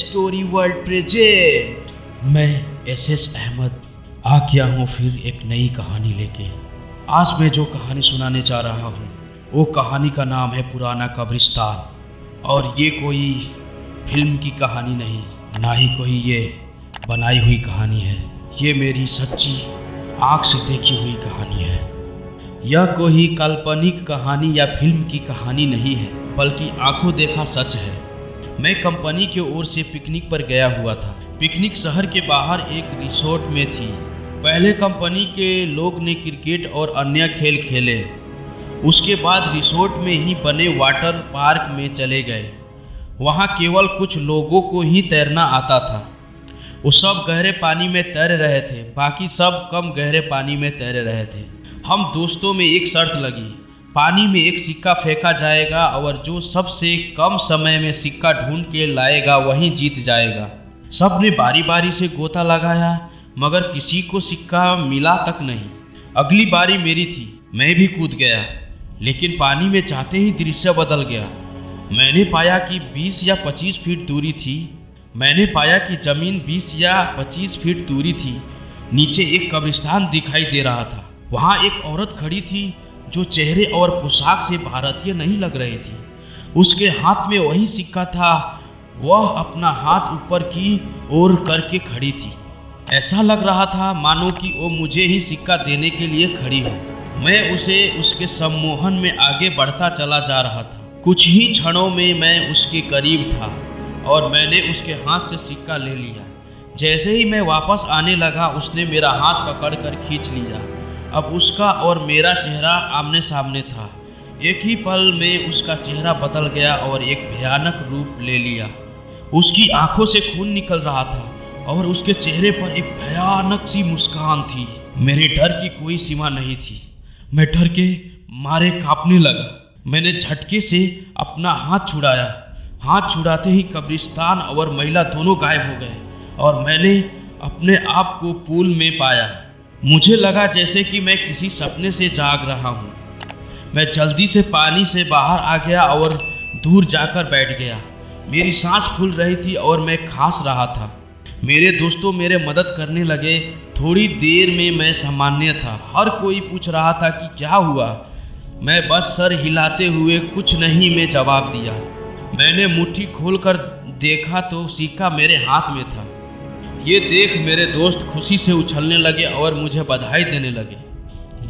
Story world present. मैं S Ahmad आ गया हूँ फिर एक नई कहानी लेके। आज मैं जो कहानी सुनाने जा रहा हूँ वो कहानी का नाम है पुराना कब्रिस्तान। और ये कोई फिल्म की कहानी नहीं, ना ही कोई ये बनाई हुई कहानी है। ये मेरी सच्ची आँख से देखी हुई कहानी है। यह कोई काल्पनिक कहानी या फिल्म की कहानी नहीं है, बल्कि आंखों देखा सच है। मैं कंपनी की ओर से पिकनिक पर गया हुआ था। पिकनिक शहर के बाहर एक रिसोर्ट में थी। पहले कंपनी के लोग ने क्रिकेट और अन्य खेल खेले। उसके बाद रिसोर्ट में ही बने वाटर पार्क में चले गए। वहाँ केवल कुछ लोगों को ही तैरना आता था। वो सब गहरे पानी में तैर रहे थे, बाकी सब कम गहरे पानी में तैर रहे थे। हम दोस्तों में एक शर्त लगी, पानी में एक सिक्का फेंका जाएगा और जो सबसे कम समय में सिक्का ढूंढ के लाएगा वही जीत जाएगा। सब ने बारी बारी से गोता लगाया, मगर किसी को सिक्का मिला तक नहीं। अगली बारी मेरी थी। मैं भी कूद गया, लेकिन पानी में जाते ही दृश्य बदल गया। मैंने पाया कि 20 या 25 फीट दूरी थी। मैंने पाया कि जमीन 20 या 25 फीट दूरी थी। नीचे एक कब्रिस्तान दिखाई दे रहा था। वहाँ एक औरत खड़ी थी जो चेहरे और पोशाक से भारतीय नहीं लग रही थी। उसके हाथ में वही सिक्का था। वह अपना हाथ ऊपर की ओर करके खड़ी थी। ऐसा लग रहा था मानो कि वो मुझे ही सिक्का देने के लिए खड़ी हो। मैं उसे उसके सम्मोहन में आगे बढ़ता चला जा रहा था। कुछ ही क्षणों में मैं उसके करीब था और मैंने उसके हाथ से सिक्का ले लिया। जैसे ही मैं वापस आने लगा, उसने मेरा हाथ पकड़कर खींच लिया। अब उसका और मेरा चेहरा आमने सामने था। एक ही पल में उसका चेहरा बदल गया और एक भयानक रूप ले लिया। उसकी आंखों से खून निकल रहा था और उसके चेहरे पर एक भयानक सी मुस्कान थी। मेरे डर की कोई सीमा नहीं थी। मैं डर के मारे कांपने लगा। मैंने झटके से अपना हाथ छुड़ाया। हाथ छुड़ाते ही कब्रिस्तान और महिला दोनों गायब हो गए और मैंने अपने आप को पूल में पाया। मुझे लगा जैसे कि मैं किसी सपने से जाग रहा हूँ। मैं जल्दी से पानी से बाहर आ गया और दूर जाकर बैठ गया। मेरी सांस फूल रही थी और मैं खांस रहा था। मेरे दोस्तों मेरे मदद करने लगे। थोड़ी देर में मैं सामान्य था। हर कोई पूछ रहा था कि क्या हुआ। मैं बस सर हिलाते हुए कुछ नहीं में जवाब दिया। मैंने मुट्ठी खोलकर देखा तो सिक्का मेरे हाथ में था। ये देख मेरे दोस्त खुशी से उछलने लगे और मुझे बधाई देने लगे।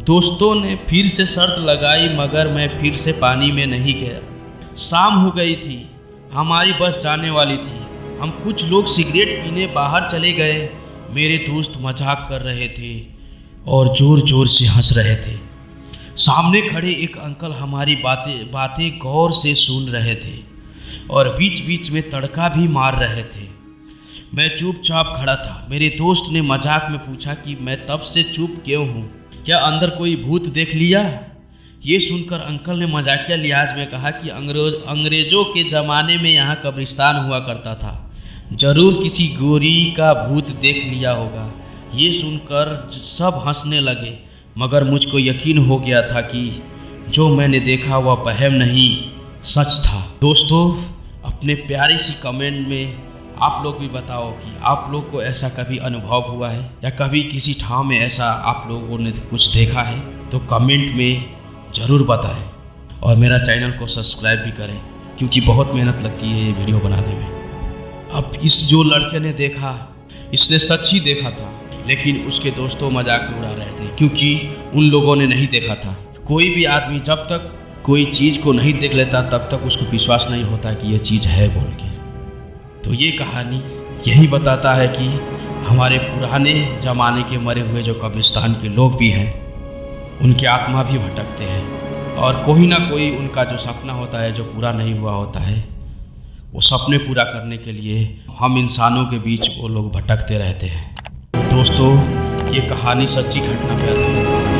दोस्तों ने फिर से शर्त लगाई, मगर मैं फिर से पानी में नहीं गया। शाम हो गई थी। हमारी बस जाने वाली थी। हम कुछ लोग सिगरेट पीने बाहर चले गए। मेरे दोस्त मजाक कर रहे थे और जोर जोर से हंस रहे थे। सामने खड़े एक अंकल हमारी बातें गौर से सुन रहे थे और बीच बीच में तड़का भी मार रहे थे। मैं चुपचाप खड़ा था। मेरे दोस्त ने मजाक में पूछा कि मैं तब से चुप क्यों हूँ, क्या अंदर कोई भूत देख लिया। ये सुनकर अंकल ने मजाकिया लिहाज में कहा कि अंग्रेजों के ज़माने में यहाँ कब्रिस्तान हुआ करता था, जरूर किसी गोरी का भूत देख लिया होगा। ये सुनकर सब हंसने लगे, मगर मुझको यकीन हो गया था कि जो मैंने देखा वह वहम नहीं, सच था। दोस्तों, अपने प्यारी सी कमेंट में आप लोग भी बताओ कि आप लोग को ऐसा कभी अनुभव हुआ है या कभी किसी ठाव में ऐसा आप लोगों ने कुछ देखा है, तो कमेंट में ज़रूर बताएं। और मेरा चैनल को सब्सक्राइब भी करें, क्योंकि बहुत मेहनत लगती है ये वीडियो बनाने में। अब इस जो लड़के ने देखा, इसने सच ही देखा था, लेकिन उसके दोस्तों मजाक उड़ा रहे थे क्योंकि उन लोगों ने नहीं देखा था। कोई भी आदमी जब तक कोई चीज़ को नहीं देख लेता तब तक उसको विश्वास नहीं होता कि ये चीज़ है बोल के। तो ये कहानी यही बताता है कि हमारे पुराने ज़माने के मरे हुए जो कब्रिस्तान के लोग भी हैं, उनकी आत्मा भी भटकते हैं और कोई ना कोई उनका जो सपना होता है जो पूरा नहीं हुआ होता है, वो सपने पूरा करने के लिए हम इंसानों के बीच वो लोग भटकते रहते हैं। दोस्तों, ये कहानी सच्ची घटना पे आधारित है।